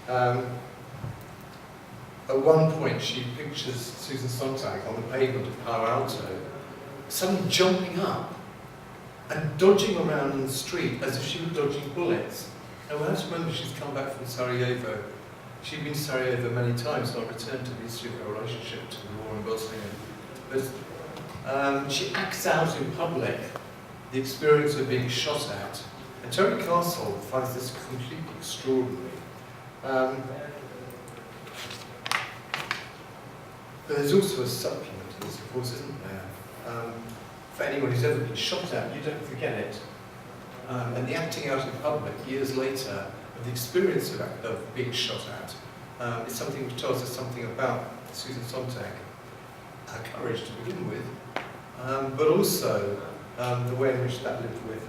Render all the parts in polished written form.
At one point, she pictures Susan Sontag on the pavement of Palo Alto, suddenly jumping up and dodging around in the street as if she were dodging bullets. And when I remember she's come back from Sarajevo, she'd been to Sarajevo many times, and I returned to the history of her relationship to the war in Bosnia. But she acts out in public the experience of being shot at. And Terry Castle finds this completely extraordinary. But there's also a supplement to this, of course, isn't there? For anyone who's ever been shot at, you don't forget it. And the acting out in public, years later, of the experience of being shot at, is something which tells us something about Susan Sontag, her courage to begin with, but also the way in which that lived with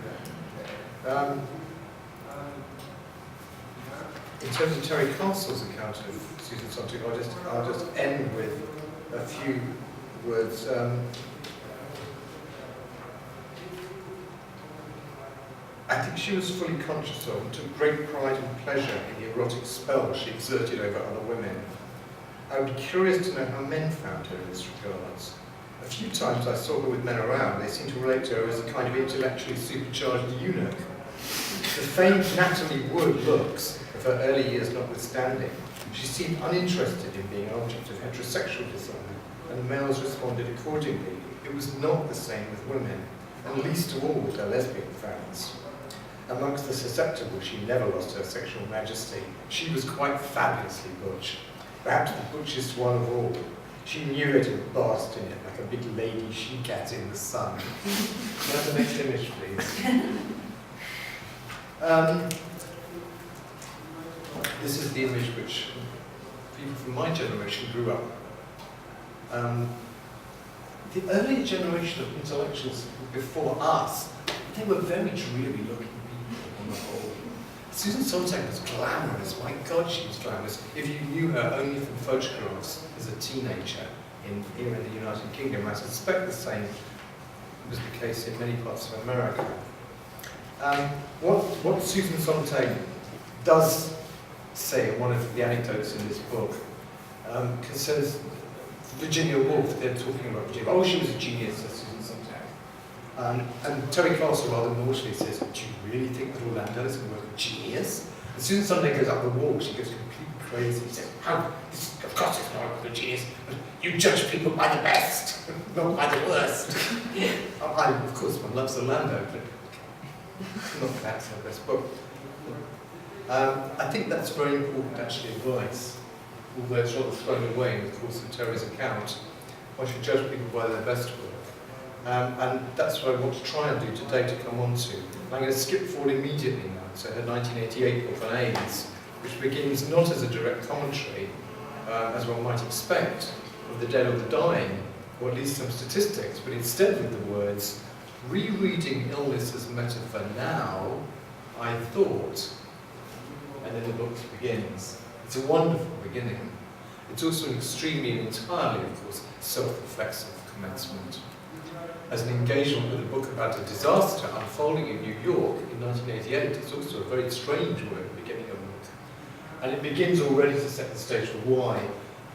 her. In terms of Terry Castle's account of Susan Sontag, I'll just end with a few words. I think she was fully conscious of and took great pride and pleasure in the erotic spell she exerted over other women. I would be curious to know how men found her in this regard. A few times I saw her with men around, they seemed to relate to her as a kind of intellectually supercharged eunuch. The famed Natalie Wood looks of her early years notwithstanding, she seemed uninterested in being an object of heterosexual desire, and the males responded accordingly. It was not the same with women, and least of all with her lesbian fans. Amongst the susceptible, she never lost her sexual majesty. She was quite fabulously butch, perhaps the butchest one of all. She knew it and basked in it like a big lady she-cat in the sun. Can I have the next image, please? This is the image which people from my generation grew up. The earlier generation of intellectuals before us, they were very dreary looking people on the whole. Susan Sontag was glamorous. My God, she was glamorous. If you knew her only from photographs as a teenager here in the United Kingdom, I suspect the same was the case in many parts of America. What Susan Sontag does say in one of the anecdotes in this book concerns Virginia Woolf. They're talking about Virginia. Oh, she was a genius, says Susan Sontag. And Terry Castle rather naughtily says, do you really think that Orlando is going to work a genius? And Susan Sontag goes up the wall, she goes completely crazy. She says, of course it's not a genius, but you judge people by the best, not by the worst. Of course, one loves Orlando, but not that's her best book. I think that's very important, actually, advice. Although it's rather thrown away in the course of Terry's account, one should judge people by their best work. And that's what I want to try and do today to come on to. I'm going to skip forward immediately now to her 1988 book on AIDS, which begins not as a direct commentary, as one might expect, of the dead or the dying, or at least some statistics, but instead with the words, rereading illness as metaphor now, I thought, and then the book begins. It's a wonderful beginning. It's also an extremely and entirely, of course, self-reflexive commencement. As an engagement with a book about a disaster unfolding in New York in 1988, it's also a very strange word, beginning of a book. And it begins already to set the stage for why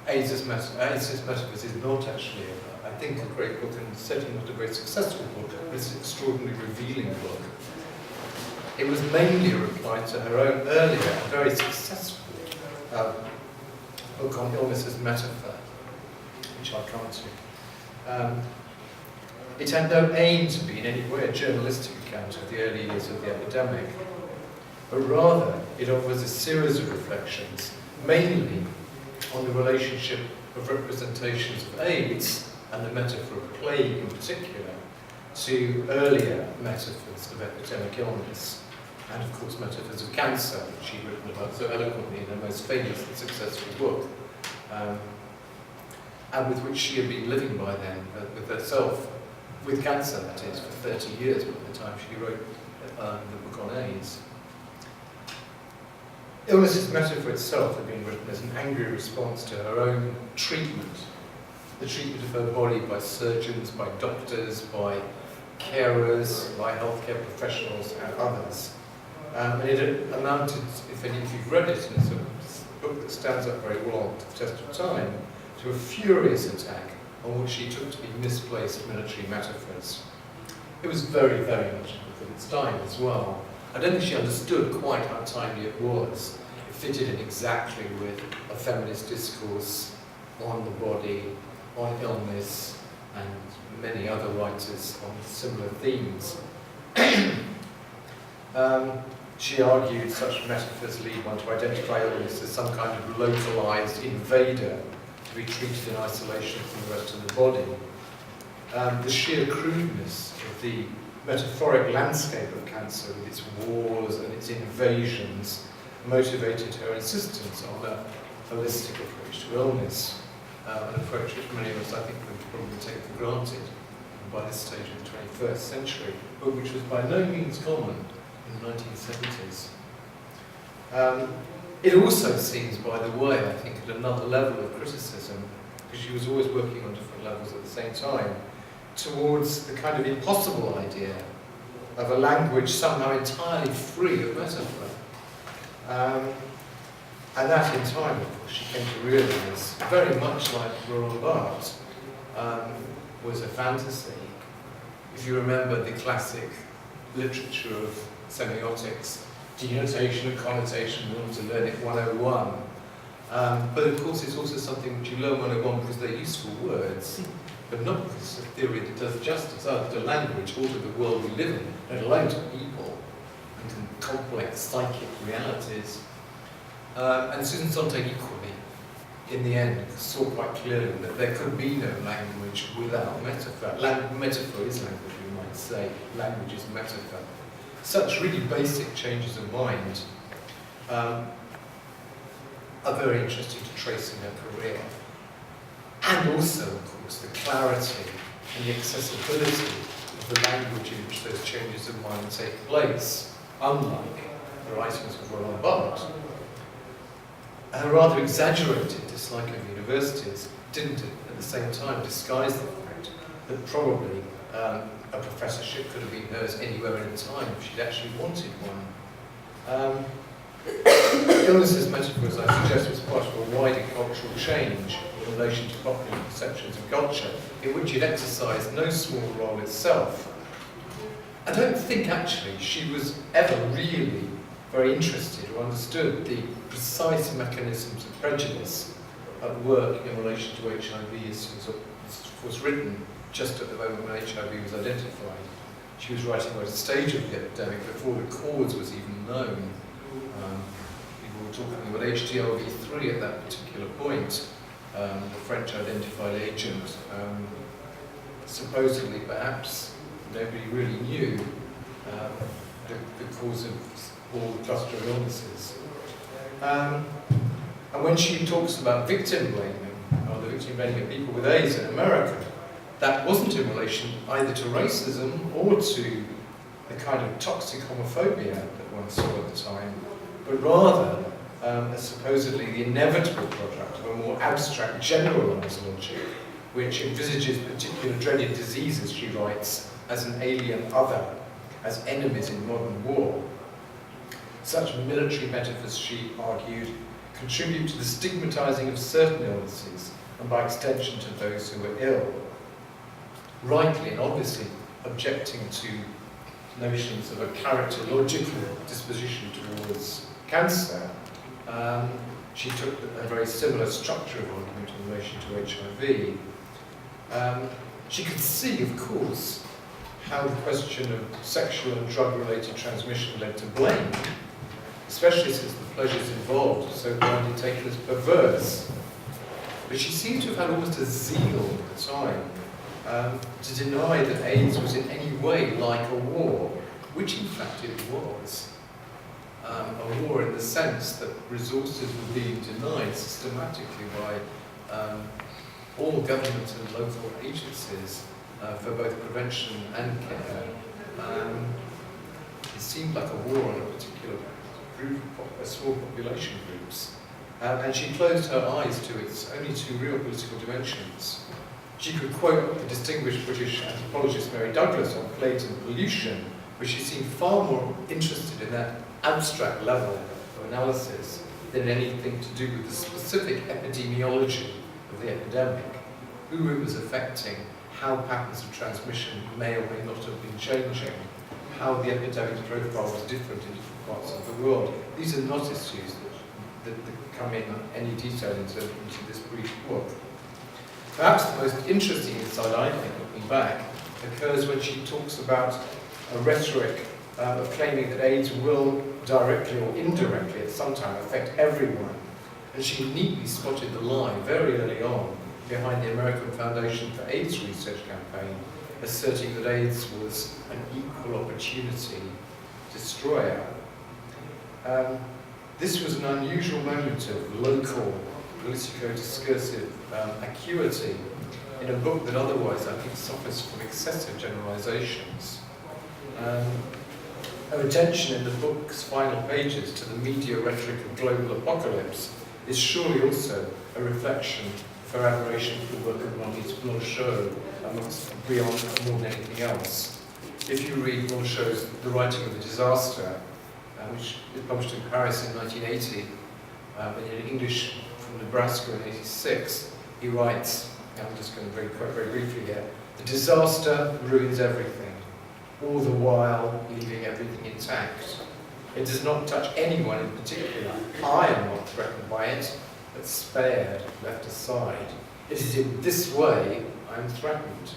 AIDS as Metaphors is not actually, I think, a great book, and certainly not a very successful book, but it's an extraordinarily revealing book. It was mainly a reply to her own earlier and very successful book on illness as metaphor, which I'll come to. It had no aim to be in any way a journalistic account of the early years of the epidemic, but rather it offers a series of reflections, mainly on the relationship of representations of AIDS and the metaphor of plague in particular to earlier metaphors of epidemic illness, and of course metaphors of cancer, which she'd written about so eloquently in her most famous and successful book, and with which she had been living by then, with herself, with cancer that is, for 30 years by the time she wrote the book on AIDS. Illness's metaphor itself had been written as an angry response to her own treatment, the treatment of her body by surgeons, by doctors, by carers, by healthcare professionals and others. And it amounted, if you've read it, in a sort of book that stands up very well to the test of time, to a furious attack on what she took to be misplaced military metaphors. It was very, very much of its time as well. I don't think she understood quite how timely it was. It fitted in exactly with a feminist discourse on the body, on illness, and many other writers on similar themes. She argued such metaphors lead one to identify illness as some kind of localized invader to be treated in isolation from the rest of the body. The sheer crudeness of the metaphoric landscape of cancer with its wars and its invasions motivated her insistence on a holistic approach to illness, an approach which many of us, I think, would probably take for granted by this stage of the 21st century, but which was by no means common in the 1970s. It also seems, by the way, I think, at another level of criticism, because she was always working on different levels at the same time, towards the kind of impossible idea of a language somehow entirely free of metaphor. And that in time, of course, she came to realise, very much like Roland Barthes, was a fantasy. If you remember the classic literature of semiotics, denotation and connotation, we want to learn it 101. But of course it's also something which you learn 101 because they're useful words, but not because it's a theory that does justice either to language or to the world we live in, let alone to people and complex psychic realities. And Susan Sontag equally, in the end, saw quite clearly that there could be no language without metaphor. Metaphor is language, we might say. Language is metaphor. Such really basic changes of mind are very interesting to trace in her career. And also, of course, the clarity and the accessibility of the language in which those changes of mind take place, unlike the writings of Roland Barthes. Her rather exaggerated dislike of universities didn't, at the same time, disguise the fact that probably a professorship could have been hers anywhere in time if she'd actually wanted one. Illness as metaphors, I suggest, was part of a wider cultural change in relation to popular conceptions of culture, in which it exercised no small role itself. I don't think, actually, she was ever really very interested or understood the precise mechanisms of prejudice at work in relation to HIV as was written just at the moment when HIV was identified. She was writing about a stage of the epidemic before the cause was even known. People were talking about HTLV3 at that particular point, the French identified agent. Supposedly, perhaps, nobody really knew the cause of all the cluster of illnesses. And when she talks about victim blaming, or the victim blaming of people with AIDS in America, that wasn't in relation either to racism or to the kind of toxic homophobia that one saw at the time, but rather as supposedly the inevitable product of a more abstract, generalized logic, which envisages particular dreaded diseases, she writes, as an alien other, as enemies in modern war. Such military metaphors, she argued, contribute to the stigmatizing of certain illnesses, and by extension to those who are ill. Rightly and obviously objecting to notions of a characterological disposition towards cancer, she took a very similar structure of argument in relation to HIV. She could see, of course, how the question of sexual and drug-related transmission led to blame, especially since the pleasures involved were so widely taken as perverse. But she seemed to have had almost a zeal at the time to deny that AIDS was in any way like a war, which in fact it was. A war in the sense that resources were being denied systematically by all government and local agencies for both prevention and care. It seemed like a war on a particular group, small population groups. And she closed her eyes to its only two real political dimensions. She could quote the distinguished British anthropologist Mary Douglas on plagues and pollution, but she seemed far more interested in that abstract level of analysis than anything to do with the specific epidemiology of the epidemic, who it was affecting, how patterns of transmission may or may not have been changing, how the epidemic profile was different in different parts of the world. These are not issues that come in any detail into this brief book. Perhaps the most interesting insight, I think, looking back, occurs when she talks about a rhetoric of claiming that AIDS will directly or indirectly at some time affect everyone. And she neatly spotted the line very early on behind the American Foundation for AIDS Research campaign, asserting that AIDS was an equal opportunity destroyer. This was an unusual moment of local politico-discursive acuity in a book that otherwise, I think, suffers from excessive generalizations. Her attention in the book's final pages to the media rhetoric of global apocalypse is surely also a reflection of her admiration for the work of Maurice Blanchot, beyond more than anything else. If you read Blanchot's The Writing of the Disaster, which is published in Paris in 1980, and in English from Nebraska in 1986, he writes, I'm just going to quote very briefly here, "The disaster ruins everything, all the while leaving everything intact. It does not touch anyone in particular. I am not threatened by it, but spared, left aside. It is in this way I am threatened.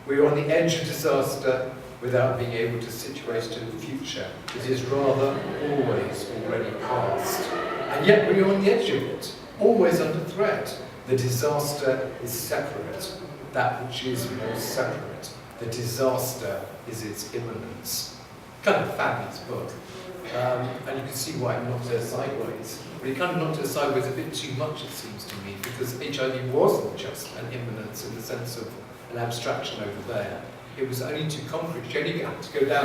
We are on the edge of disaster without being able to situate it in the future. It is rather always already past. And yet we are on the edge of it, always under threat. The disaster is separate, that which is more separate. The disaster is its imminence." Kind of a fabulous book. And you can see why it knocked her sideways. But it kind of knocked her sideways a bit too much, it seems to me, because HIV wasn't just an imminence in the sense of an abstraction over there. It was only too concrete. She only had to go down